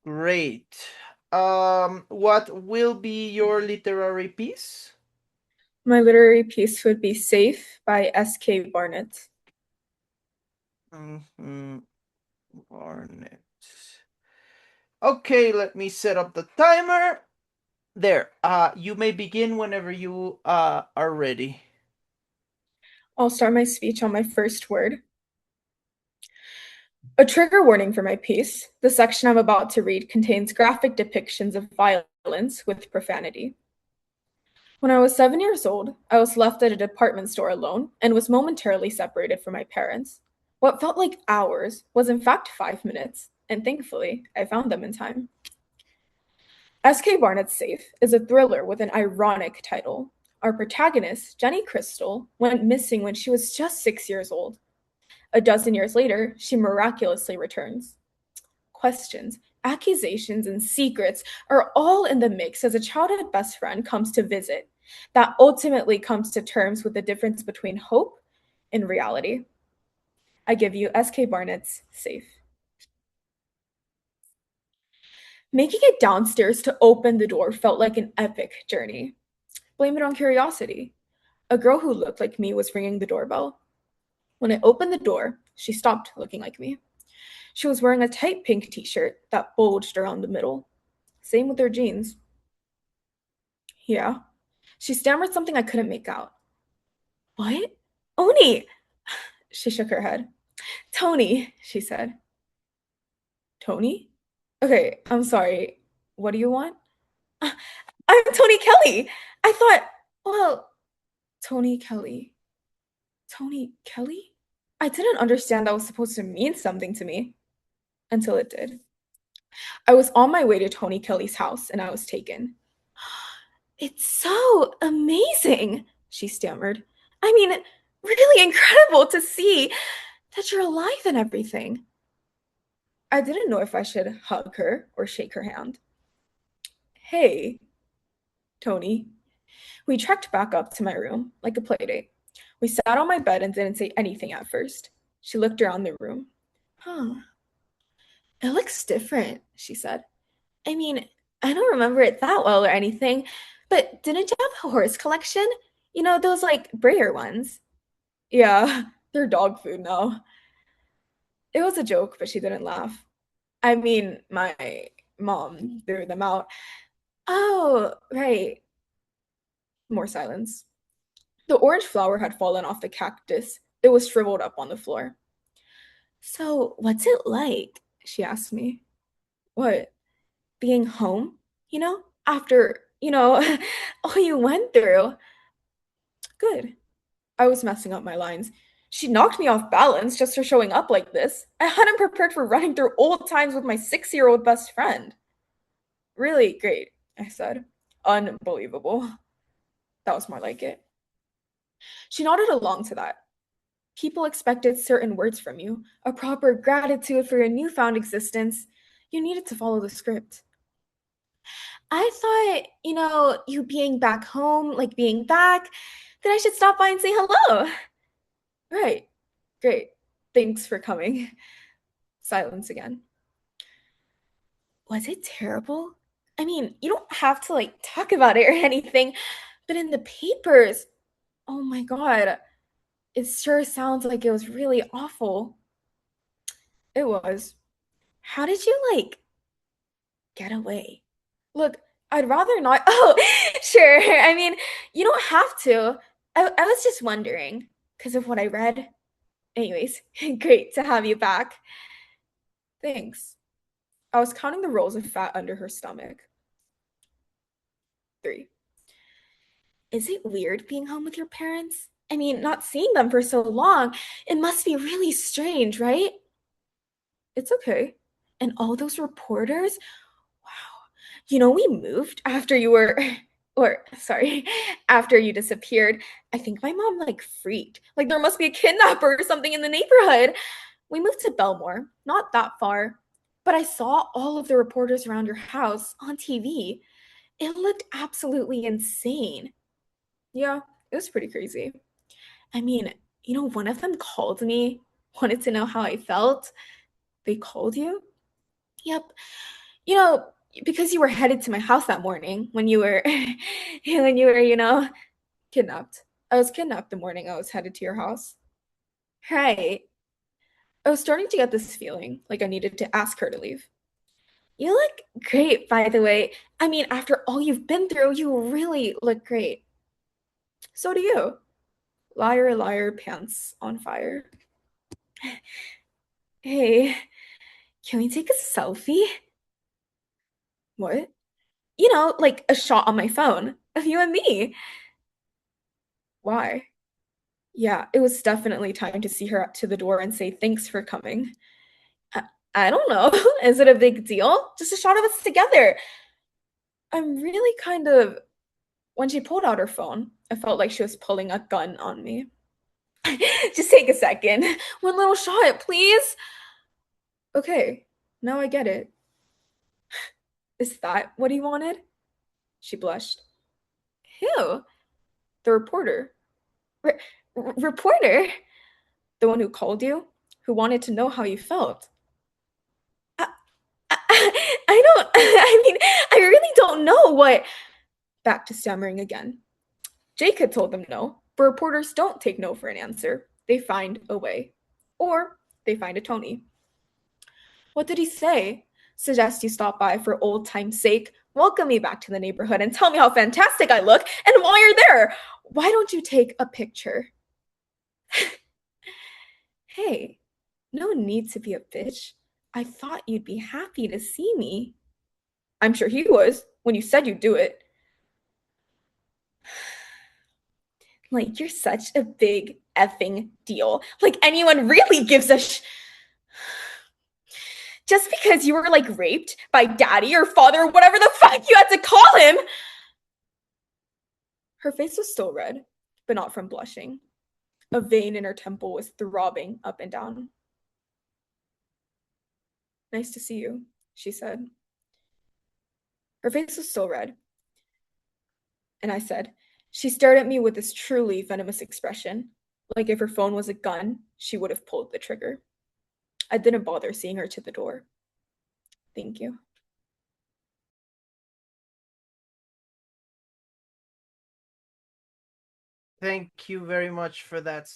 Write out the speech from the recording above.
Great. What will be your literary piece? My literary piece would be Safe by S.K. Barnett. Mm-hmm. Barnett. Okay, let me set up the timer. There. You may begin whenever you are ready. I'll start my speech on my first word. A trigger warning for my piece. The section I'm about to read contains graphic depictions of violence with profanity. When I was 7 years old, I was left at a department store alone and was momentarily separated from my parents. What felt like hours was in fact 5 minutes, and thankfully, I found them in time. S.K. Barnett's Safe is a thriller with an ironic title. Our protagonist, Jenny Crystal, went missing when she was just 6 years old. A dozen years later, she miraculously returns. Questions, accusations, and secrets are all in the mix as a childhood best friend comes to visit, that ultimately comes to terms with the difference between hope and reality. I give you S.K. Barnett's Safe. Making it downstairs to open the door felt like an epic journey. Blame it on curiosity. A girl who looked like me was ringing the doorbell. When I opened the door, she stopped looking like me. She was wearing a tight pink t shirt that bulged around the middle. Same with her jeans. Yeah. She stammered something I couldn't make out. What? Oni! She shook her head. Tony, she said. Tony? Okay, I'm sorry. What do you want? I'm Tony Kelly. I thought, well, Tony Kelly. Tony Kelly? I didn't understand that was supposed to mean something to me until it did. I was on my way to Tony Kelly's house and I was taken. It's so amazing, she stammered. I mean, really incredible to see that you're alive and everything. I didn't know if I should hug her or shake her hand. Hey, Tony. We trekked back up to my room like a playdate. We sat on my bed and didn't say anything at first. She looked around the room. Huh, it looks different, she said. I mean, I don't remember it that well or anything, but didn't you have a horse collection? You know, those like brayer ones. Yeah, they're dog food now. It was a joke, but she didn't laugh. I mean, my mom threw them out. Oh, right. More silence. The orange flower had fallen off the cactus. It was shriveled up on the floor. So, what's it like? She asked me. What? Being home? After, all you went through. Good. I was messing up my lines. She knocked me off balance just for showing up like this. I hadn't prepared for running through old times with my 6 year old best friend. Really great, I said. Unbelievable. That was more like it. She nodded along to that. People expected certain words from you, a proper gratitude for your newfound existence. You needed to follow the script. I thought, you being back home, like being back, that I should stop by and say hello. Right. Great. Thanks for coming. Silence again. Was it terrible? I mean, you don't have to like talk about it or anything, but in the papers, oh my God, it sure sounds like it was really awful. It was. How did you like get away? Look, I'd rather not. Oh, sure. I mean, you don't have to. I was just wondering because of what I read. Anyways, great to have you back. Thanks. I was counting the rolls of fat under her stomach. 3. Is it weird being home with your parents? I mean, not seeing them for so long. It must be really strange, right? It's okay. And all those reporters? Wow. We moved after you were, or sorry, after you disappeared. I think my mom like freaked. Like there must be a kidnapper or something in the neighborhood. We moved to Belmore, not that far. But I saw all of the reporters around your house on TV. It looked absolutely insane. Yeah, it was pretty crazy. I mean, one of them called me, wanted to know how I felt. They called you? Yep. You know, because you were headed to my house that morning when you were kidnapped. I was kidnapped the morning I was headed to your house. Right. I was starting to get this feeling like I needed to ask her to leave. You look great, by the way. I mean, after all you've been through, you really look great. So do you. Liar, liar, pants on fire. Hey, can we take a selfie? What? You know, like a shot on my phone of you and me. Why? Yeah, it was definitely time to see her up to the door and say thanks for coming. I, I don't know. Is it a big deal? Just a shot of us together. I'm really kind of. When she pulled out her phone, I felt like she was pulling a gun on me. Just take a second. One little shot, please. Okay, now I get it. Is that what he wanted? She blushed. Who? The reporter. Re- reporter? The one who called you? Who wanted to know how you felt? I, I don't, I mean, I really don't know what. Back to stammering again. Jake had told them no, but reporters don't take no for an answer. They find a way. Or they find a Tony. What did he say? Suggest you stop by for old time's sake, welcome me back to the neighborhood, and tell me how fantastic I look, and while you're there, why don't you take a picture? Hey, no need to be a bitch. I thought you'd be happy to see me. I'm sure he was when you said you'd do it. Like, you're such a big effing deal. Like, anyone really gives a Just because you were like raped by daddy or father or whatever the fuck you had to call him. Her face was still red, but not from blushing. A vein in her temple was throbbing up and down. Nice to see you, she said. Her face was still red, and I said, she stared at me with this truly venomous expression. Like if her phone was a gun, she would have pulled the trigger. I didn't bother seeing her to the door. Thank you. Thank you very much for that